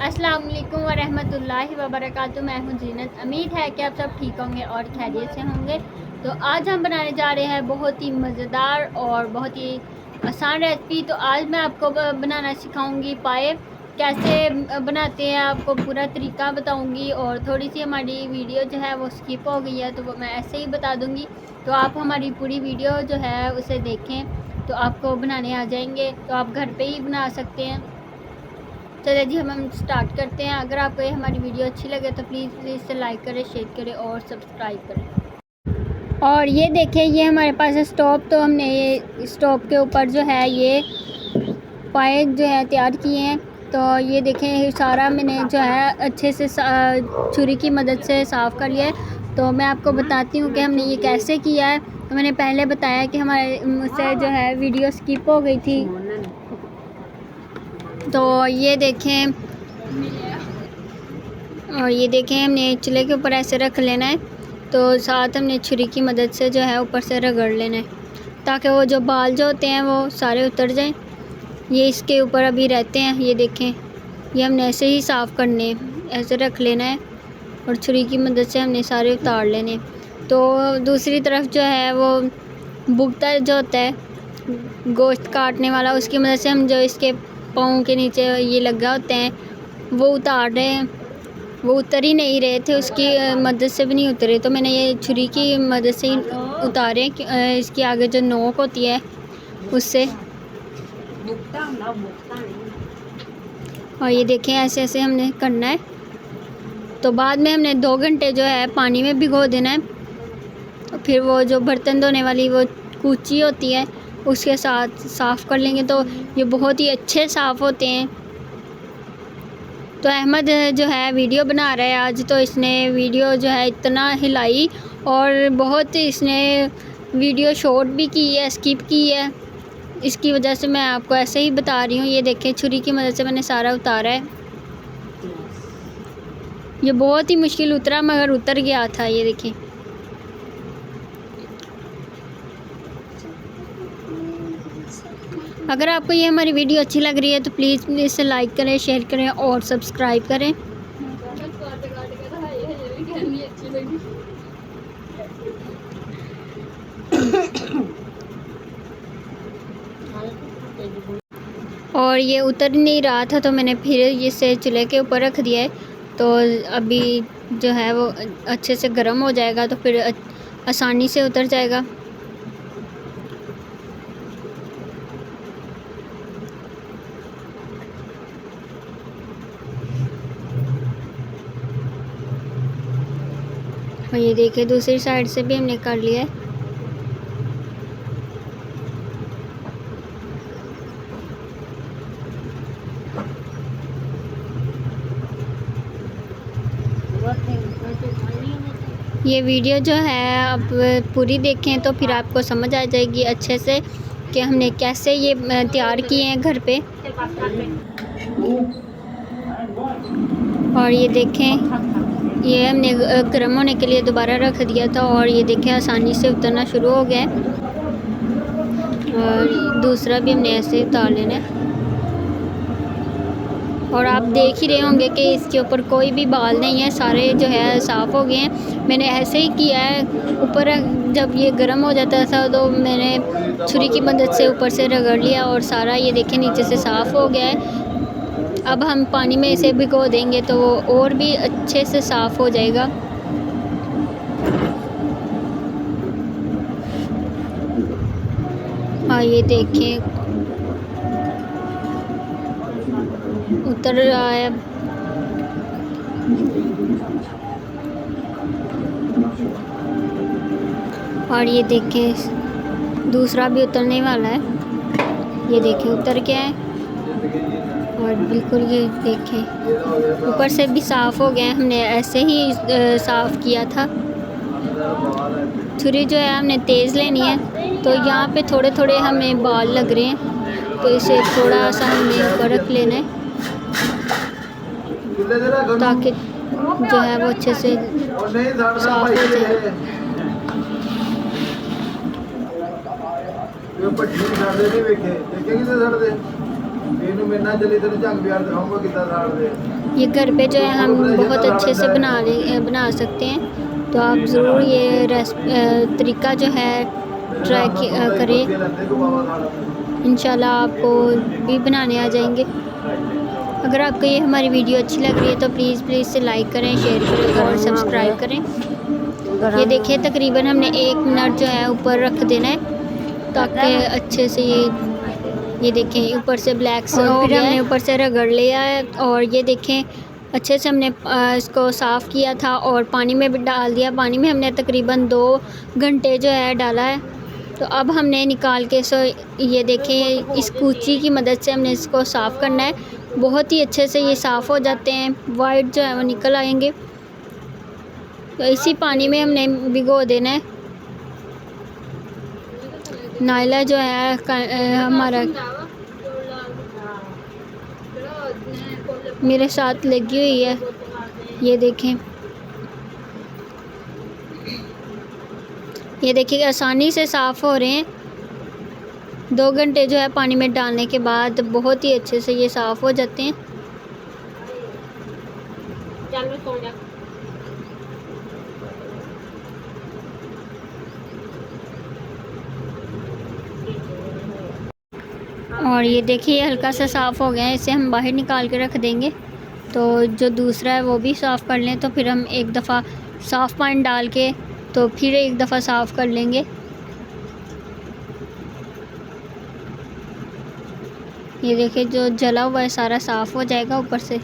अस्सलाम वालेकुम वरहमतुल्लाहि वबरकातुहू। मैं हूँ जीनत। उम्मीद है कि आप सब ठीक होंगे और खैरियत से होंगे। तो आज हम बनाने जा रहे हैं बहुत ही मज़ेदार और बहुत ही आसान रेसिपी। तो आज मैं आपको बनाना सिखाऊंगी पाए। कैसे बनाते हैं आपको पूरा तरीका बताऊंगी, और थोड़ी सी हमारी वीडियो जो है वो स्किप हो गई है तो वो मैं ऐसे ही बता दूंगी। तो आप हमारी पूरी वीडियो जो है उसे देखें तो आपको बनाने आ जाएंगे, तो आप घर पे ही बना सकते हैं। चलिए जी, हम स्टार्ट करते हैं। अगर आपको ये हमारी वीडियो अच्छी लगे तो प्लीज़ इसे लाइक करें, शेयर करें और सब्सक्राइब करें। और ये देखिए, ये हमारे पास है स्टोव। तो हमने ये स्टोव के ऊपर जो है ये पाए जो है तैयार किए हैं। तो ये देखें, सारा मैंने जो है अच्छे से छुरी की मदद से साफ़ कर लिया है। तो मैं आपको बताती हूँ कि हमने ये कैसे किया है। तो मैंने पहले बताया कि हमारे मुझसे जो है वीडियो स्किप हो गई थी। तो ये देखें, और ये देखें, हमने चूल्हे के ऊपर ऐसे रख लेना है। तो साथ हमने छुरी की मदद से जो है ऊपर से रगड़ लेना है, ताकि वो जो बाल जो होते हैं वो सारे उतर जाएं। ये इसके ऊपर अभी रहते हैं। ये देखें, ये हमने ऐसे ही साफ़ करने हैं, ऐसे रख लेना है और छुरी की मदद से हमने सारे उतार लेने। तो दूसरी तरफ जो है वो भुगता जो होता है गोश्त काटने वाला, उसकी मदद से हम जो इसके पाँव के नीचे ये लगा होते हैं वो उतार रहे हैं। वो उतर ही नहीं रहे थे, उसकी मदद से भी नहीं उतरे। तो मैंने ये छुरी की मदद से ही उतारे। इसकी आगे जो नोक होती है उससे। और ये देखें, ऐसे ऐसे हमने करना है। तो बाद में हमने 2 घंटे जो है पानी में भिगो देना है। तो फिर वो जो बर्तन धोने वाली वो कूची होती है उसके साथ साफ़ कर लेंगे, तो ये बहुत ही अच्छे साफ़ होते हैं। तो अहमद जो है वीडियो बना रहा है आज, तो इसने वीडियो जो है इतना हिलाई और बहुत इसने वीडियो शॉर्ट भी की है, स्किप की है। इसकी वजह से मैं आपको ऐसे ही बता रही हूँ। ये देखें, छुरी की मदद से मैंने सारा उतारा है। ये बहुत ही मुश्किल उतरा मगर उतर गया था। ये देखें, अगर आपको ये हमारी वीडियो अच्छी लग रही है तो प्लीज़ इसे लाइक करें, शेयर करें और सब्सक्राइब करें। और ये उतर नहीं रहा था तो मैंने फिर इसे चूल्हे के ऊपर रख दिया है। तो अभी जो है वो अच्छे से गर्म हो जाएगा तो फिर आसानी से उतर जाएगा। और ये देखिए, दूसरी साइड से भी हमने कर लिया है। ये वीडियो जो है आप पूरी देखें तो फिर आपको समझ आ जाएगी अच्छे से कि हमने कैसे ये तैयार किए हैं घर पे। और ये देखें, ये हमने गर्म होने के लिए दोबारा रख दिया था और ये देखें आसानी से उतरना शुरू हो गया है। और दूसरा भी हमने ऐसे उतार लेना है। और आप देख ही रहे होंगे कि इसके ऊपर कोई भी बाल नहीं है, सारे जो है साफ़ हो गए हैं। मैंने ऐसे ही किया है। ऊपर जब ये गर्म हो जाता था तो मैंने छुरी की मदद से ऊपर से रगड़ लिया और सारा ये देखें नीचे से साफ़ हो गया है। अब हम पानी में इसे भिगो देंगे तो वो और भी अच्छे से साफ़ हो जाएगा। हाँ, ये देखें उतर रहा है। और ये देखें, दूसरा भी उतरने वाला है। ये देखें उतर गया है। और बिल्कुल ये देखें ऊपर से भी साफ़ हो गया है। हमने ऐसे ही साफ़ किया था। छुरी जो है हमने तेज़ लेनी है। तो यहाँ पे थोड़े थोड़े हमें बाल लग रहे हैं, तो इसे थोड़ा सा हमें ऊपर रख लेना है ताकि जो है वो अच्छे से साफ़ हो जाए। पट्टी छड़ दे नहीं वेखे देखेंगे तो छड़ दे ये घर पे जो है हम बहुत अच्छे से बना सकते हैं। तो आप ज़रूर ये तरीका जो है ट्राई करें, इंशाल्लाह आपको भी बनाने आ जाएंगे। अगर आपको ये हमारी वीडियो अच्छी लग रही है तो प्लीज़ इसे लाइक करें, शेयर करें और सब्सक्राइब करें। ये देखिए तकरीबन हमने 1 मिनट जो है ऊपर रख देना है ताकि अच्छे से ये देखें ऊपर से ब्लैक से हो गया। हमने ऊपर से रगड़ लिया है और ये देखें अच्छे से हमने इसको साफ़ किया था और पानी में भी डाल दिया। पानी में हमने तकरीबन 2 घंटे जो है डाला है। तो अब हमने निकाल के ये देखें इस कूची की मदद से हमने इसको साफ़ करना है। बहुत ही अच्छे से ये साफ़ हो जाते हैं, वाइट जो है वो निकल आएंगे। तो इसी पानी में हमने भिगो देना है। नायला जो है हमारा मेरे साथ लगी हुई है, ये देखें। ये देखिए आसानी से साफ़ हो रहे हैं। 2 घंटे जो है पानी में डालने के बाद बहुत ही अच्छे से ये साफ़ हो जाते हैं। और ये देखिए हल्का सा साफ़ हो गया है, इसे हम बाहर निकाल के रख देंगे। तो जो दूसरा है वो भी साफ़ कर लें। तो फिर हम एक दफ़ा साफ़ पानी डाल के तो फिर एक दफ़ा साफ़ कर लेंगे। ये देखिए जो जला हुआ है सारा साफ़ हो जाएगा ऊपर से।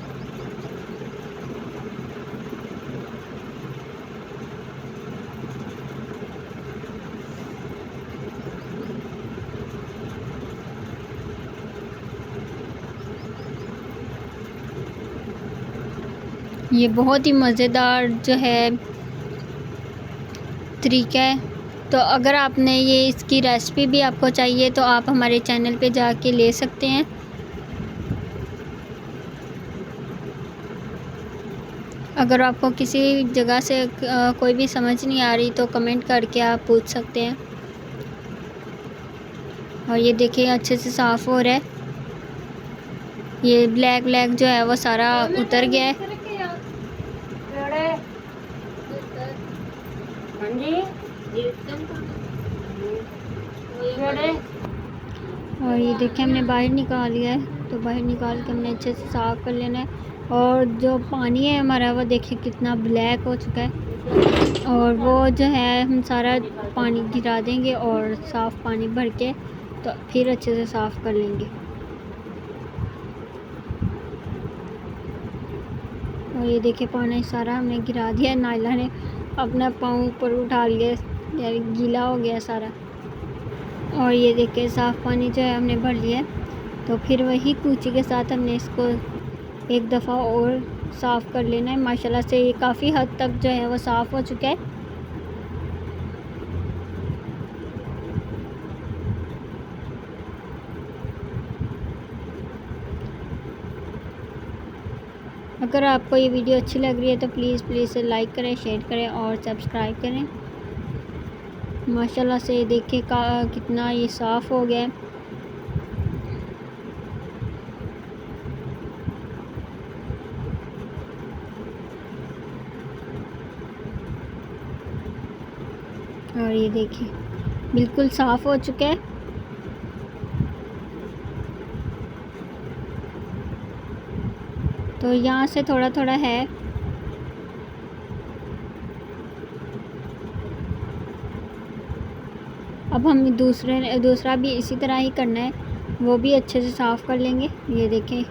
ये बहुत ही मज़ेदार जो है तरीका है। तो अगर आपने ये इसकी रेसिपी भी आपको चाहिए तो आप हमारे चैनल पे जाके ले सकते हैं। अगर आपको किसी जगह से कोई भी समझ नहीं आ रही तो कमेंट करके आप पूछ सकते हैं। और ये देखिए अच्छे से साफ़ हो रहा है। ये ब्लैक जो है वो सारा उतर गया है। और ये देखिए हमने बाहर निकाल लिया है। तो बाहर निकाल के हमने अच्छे से साफ़ कर लेना है। और जो पानी है हमारा वो देखिए कितना ब्लैक हो चुका है। और वो जो है हम सारा पानी गिरा देंगे और साफ़ पानी भर के तो फिर अच्छे से साफ़ कर लेंगे। और ये देखिए पानी सारा हमने गिरा दिया। नायला ने अपना पाँव ऊपर उठा लिया, यानी गीला हो गया सारा। और ये देखिए साफ़ पानी जो है हमने भर लिया है। तो फिर वही कूची के साथ हमने इसको एक दफ़ा और साफ़ कर लेना है। माशाल्लाह से ये काफ़ी हद तक जो है वो साफ़ हो चुका है। अगर आपको ये वीडियो अच्छी लग रही है तो प्लीज़ लाइक करें, शेयर करें और सब्सक्राइब करें। माशाल्लाह से देखिए कितना ये साफ़ हो गया है। और ये देखिए बिल्कुल साफ़ हो चुका है। तो यहाँ से थोड़ा थोड़ा है। अब हम दूसरा भी इसी तरह ही करना है, वो भी अच्छे से साफ़ कर लेंगे। ये देखें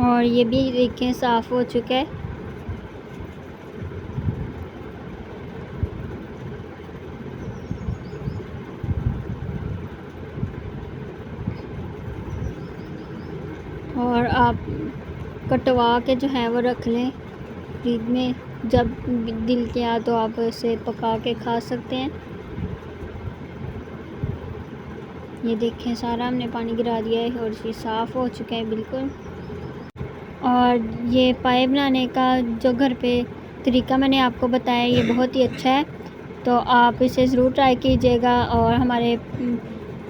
और ये भी देखें साफ़ हो चुका है। और आप कटवा के जो है वो रख लें फ्रिज में। जब दिल किया तो आप इसे पका के खा सकते हैं। ये देखें सारा हमने पानी गिरा दिया है और ये साफ़ हो चुका है बिल्कुल। और ये पाए बनाने का जो घर पे तरीका मैंने आपको बताया ये बहुत ही अच्छा है, तो आप इसे ज़रूर ट्राई कीजिएगा। और हमारे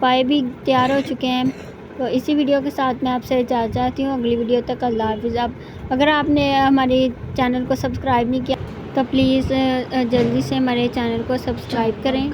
पाए भी तैयार हो चुके हैं। तो इसी वीडियो के साथ मैं आपसे इजाज़त चाहती हूँ, अगली वीडियो तक अल्लाह हाफ़िज़। आप अगर आपने हमारे चैनल को सब्सक्राइब नहीं किया तो प्लीज़ जल्दी से हमारे चैनल को सब्सक्राइब करें।